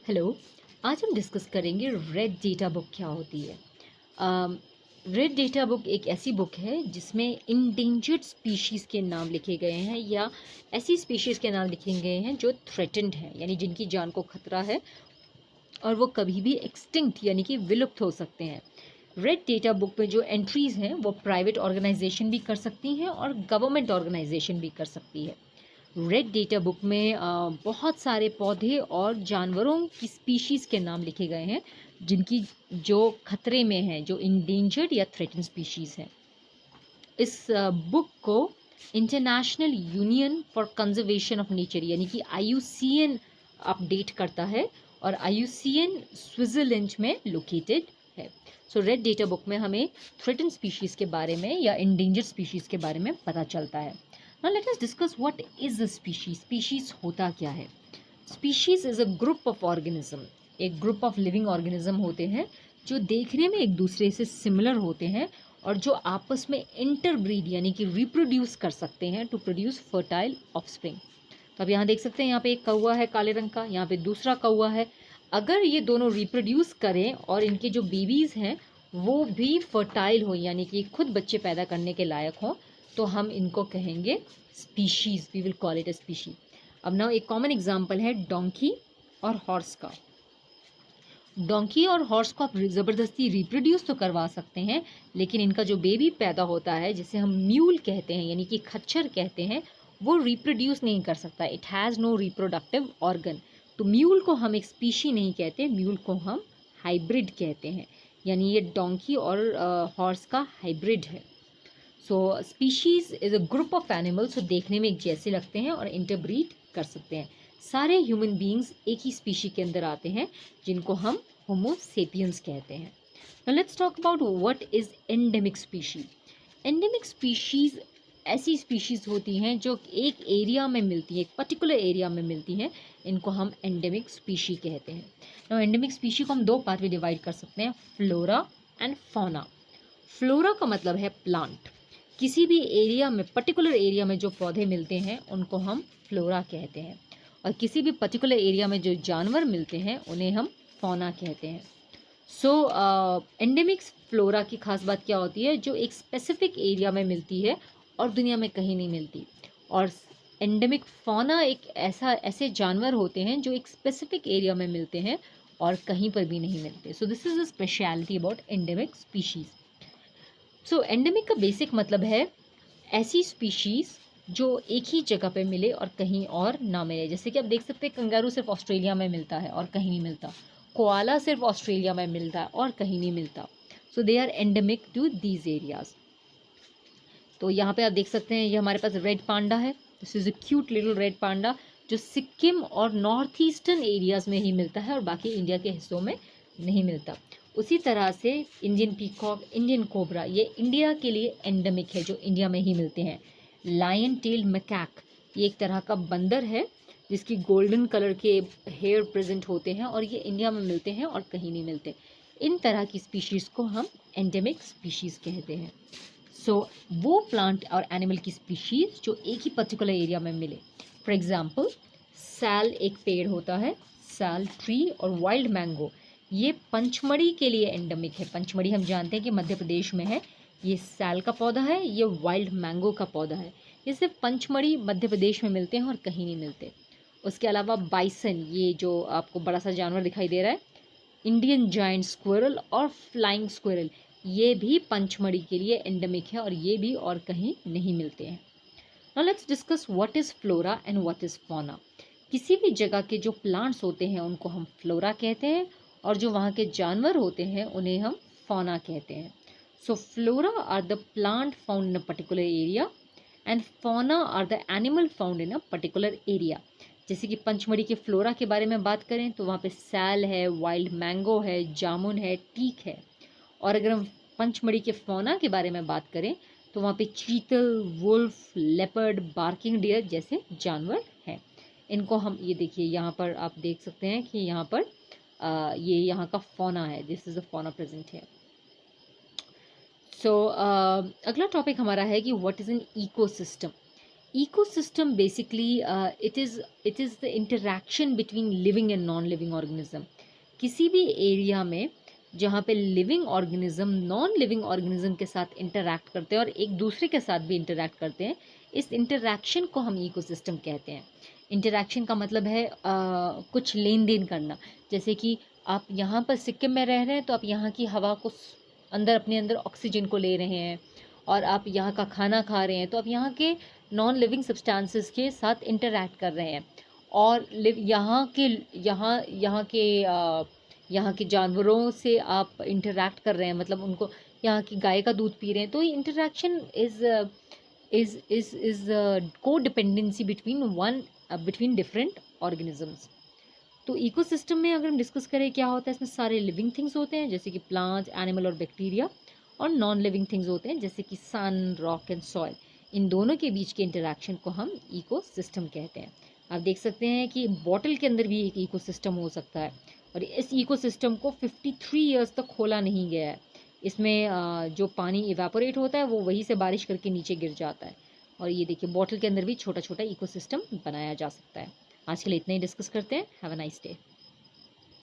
Hello. आज हम discuss करेंगे रेड डेटा बुक क्या होती है। रेड डेटा बुक एक ऐसी बुक है जिसमें इंडेंजर्ड स्पीशीज़ के नाम लिखे गए हैं या ऐसी स्पीशीज़ के नाम लिखे गए हैं जो थ्रेटेंड हैं, यानी जिनकी जान को खतरा है और वो कभी भी एक्सटिंक्ट यानी कि विलुप्त हो सकते हैं। रेड डेटा बुक में जो एंट्रीज़ हैं वो प्राइवेट ऑर्गेनाइजेशन भी कर सकती हैं और गवर्नमेंट ऑर्गेनाइजेशन भी कर सकती है। रेड डेटा बुक में बहुत सारे पौधे और जानवरों की स्पीशीज़ के नाम लिखे गए हैं जिनकी जो खतरे में हैं, जो इंडेंजर्ड या थ्रेटन स्पीशीज़ हैं। इस बुक को international union for conservation of nature यानी कि IUCN अपडेट करता है और IUCN स्विट्ज़रलैंड में लोकेटेड है। सो रेड डेटा बुक में हमें थ्रेटन स्पीशीज़ के बारे में या इंडेंजर्ड स्पीशीज़ के बारे में पता चलता है। Now let us discuss what is a species. Species होता क्या है? Species is a group of organism. एक ग्रुप ऑफ लिविंग ऑर्गेनिज्म होते हैं जो देखने में एक दूसरे से सिमिलर होते हैं और जो आपस में इंटरब्रीड यानी कि रिप्रोड्यूस कर सकते हैं टू प्रोड्यूस फर्टाइल ऑफस्प्रिंग। तो अब यहाँ देख सकते हैं, यहाँ पे एक कौवा है काले रंग का, यहाँ पे दूसरा कौवा है। अगर ये दोनों रिप्रोड्यूस करें और इनके जो बेबीज़ हैं वो भी फर्टाइल हो यानी कि खुद बच्चे पैदा करने के लायक हों तो हम इनको कहेंगे species. We will call it a species. अब ना एक कॉमन एग्जांपल है डोंकी और हॉर्स का। डोंकी और हॉर्स को आप ज़बरदस्ती रिप्रोड्यूस तो करवा सकते हैं, लेकिन इनका जो बेबी पैदा होता है जिसे हम म्यूल कहते हैं यानी कि खच्चर कहते हैं, वो रिप्रोड्यूस नहीं कर सकता। It has no reproductive organ. तो म्यूल को हम एक स्पीशी नहीं कहते, म्यूल को हम हाइब्रिड कहते हैं, यानी ये डोंकी और हॉर्स का हाइब्रिड है। So species is a group of animals जो देखने में एक जैसे लगते हैं और इंटरब्रीड कर सकते हैं। सारे ह्यूमन बींग्स एक ही स्पीशी के अंदर आते हैं जिनको हम होमो सेपियंस कहते हैं। Now let's talk about what is endemic species. Endemic species ऐसी स्पीशीज़ होती हैं जो एक एरिया में मिलती हैं, एक पर्टिकुलर एरिया में मिलती हैं, इनको हम एंडेमिक स्पीशी कहते हैं। नाउ एंडेमिक स्पीशी को हम दो पार्ट में डिवाइड कर सकते हैं, फ्लोरा एंड फौना। फ्लोरा का मतलब है प्लांट। किसी भी एरिया में, पर्टिकुलर एरिया में जो पौधे मिलते हैं उनको हम फ्लोरा कहते हैं, और किसी भी पर्टिकुलर एरिया में जो जानवर मिलते हैं उन्हें हम फौना कहते हैं। सो एंडेमिक फ्लोरा की खास बात क्या होती है, जो एक स्पेसिफिक एरिया में मिलती है और दुनिया में कहीं नहीं मिलती। और एंडेमिक फौना एक ऐसे जानवर होते हैं जो एक स्पेसिफिक एरिया में मिलते हैं और कहीं पर भी नहीं मिलते। So this is a speciality about endemic species. So endemic का बेसिक मतलब है ऐसी स्पीशीज़ जो एक ही जगह पे मिले और कहीं और ना मिले। जैसे कि आप देख सकते हैं, कंगारू सिर्फ ऑस्ट्रेलिया में मिलता है और कहीं नहीं मिलता, कोआला सिर्फ ऑस्ट्रेलिया में मिलता है और कहीं नहीं मिलता। So they are endemic to these areas. तो यहाँ पे आप देख सकते हैं, ये हमारे पास रेड पांडा है। This is a cute little red panda जो सिक्किम और नॉर्थ ईस्टर्न एरियाज़ में ही मिलता है और बाकी इंडिया के हिस्सों में नहीं मिलता। उसी तरह से इंडियन पीकॉक, इंडियन कोबरा, ये इंडिया के लिए एंडेमिक है, जो इंडिया में ही मिलते हैं। लायन टेल्ड मैकाक, ये एक तरह का बंदर है जिसकी गोल्डन कलर के हेयर प्रेजेंट होते हैं और ये इंडिया में मिलते हैं और कहीं नहीं मिलते। इन तरह की स्पीशीज़ को हम एंडेमिक स्पीशीज़ कहते हैं। सो वो प्लांट और एनिमल की स्पीशीज़ जो एक ही पर्टिकुलर एरिया में मिले। फॉर एग्जांपल, साल एक पेड़ होता है, साल ट्री, और वाइल्ड मैंगो ये पंचमढ़ी के लिए एंडेमिक है। पंचमढ़ी हम जानते हैं कि मध्य प्रदेश में है। ये साल का पौधा है, ये वाइल्ड मैंगो का पौधा है। ये सिर्फ पंचमढ़ी मध्य प्रदेश में मिलते हैं और कहीं नहीं मिलते। उसके अलावा बाइसन, ये जो आपको बड़ा सा जानवर दिखाई दे रहा है, इंडियन जायंट स्क्विरल और फ्लाइंग स्क्विरल, ये भी पंचमढ़ी के लिए एंडेमिक है और ये भी और कहीं नहीं मिलते हैं। Now let's discuss what is flora and what is fauna. किसी भी जगह के जो प्लांट्स होते हैं उनको हम फ्लोरा कहते हैं और जो वहाँ के जानवर होते हैं उन्हें हम फौना कहते हैं। So flora are the plant found in a particular area and fauna are the animal found in a particular area. जैसे कि पंचमढ़ी के फ्लोरा के बारे में बात करें तो वहाँ पे सैल है, वाइल्ड मैंगो है, जामुन है, टीक है। और अगर हम पंचमढ़ी के फौना के बारे में बात करें तो वहाँ पे चीतल, वुल्फ, लेपर्ड, बार्किंग डियर जैसे जानवर हैं। इनको हम, ये देखिए यहाँ पर आप देख सकते हैं कि यहाँ पर ये यहाँ का फौना है। This is a fauna present है। सो अगला टॉपिक हमारा है कि what is an ecosystem. ecosystem basically it is the interaction between living and non living organism. किसी भी एरिया में जहाँ पे living organism non living organism के साथ इंटरैक्ट करते हैं और एक दूसरे के साथ भी इंटरैक्ट करते हैं, इस इंटरैक्शन को हम इकोसिस्टम कहते हैं। इंटरैक्शन का मतलब है कुछ लेन देन करना। जैसे कि आप यहाँ पर सिक्किम में रह रहे हैं तो आप यहाँ की हवा को अंदर अपने अंदर ऑक्सीजन को ले रहे हैं, और आप यहाँ का खाना खा रहे हैं तो आप यहाँ के नॉन लिविंग सब्सटेंसेस के साथ इंटरैक्ट कर रहे हैं। और यहाँ के जानवरों से आप इंटरैक्ट कर रहे हैं, मतलब उनको यहाँ की गाय का दूध पी रहे हैं। तो ये इंटरैक्शन इज को डिपेंडेंसी बिटवीन डिफरेंट ऑर्गेनिजम्स। तो इकोसिस्टम में अगर हम डिस्कस करें क्या होता है, इसमें सारे लिविंग थिंग्स होते हैं जैसे कि प्लांट्स, एनिमल और बैक्टीरिया, और नॉन लिविंग थिंग्स होते हैं जैसे कि सन, रॉक एंड सॉइल। इन दोनों के बीच के इंटरैक्शन को हम इकोसिस्टम कहते हैं। आप देख सकते हैं कि बॉटल के अंदर भी एक इकोसिस्टम हो सकता है, और इस इकोसिस्टम को 53 ईयर्स तक खोला नहीं गया है। इसमें जो पानी इवेपोरेट होता है वो वहीं से बारिश करके नीचे गिर जाता है। और ये देखिए बॉटल के अंदर भी छोटा छोटा इकोसिस्टम बनाया जा सकता है। आज के लिए इतना ही डिस्कस करते हैं। Have a nice day.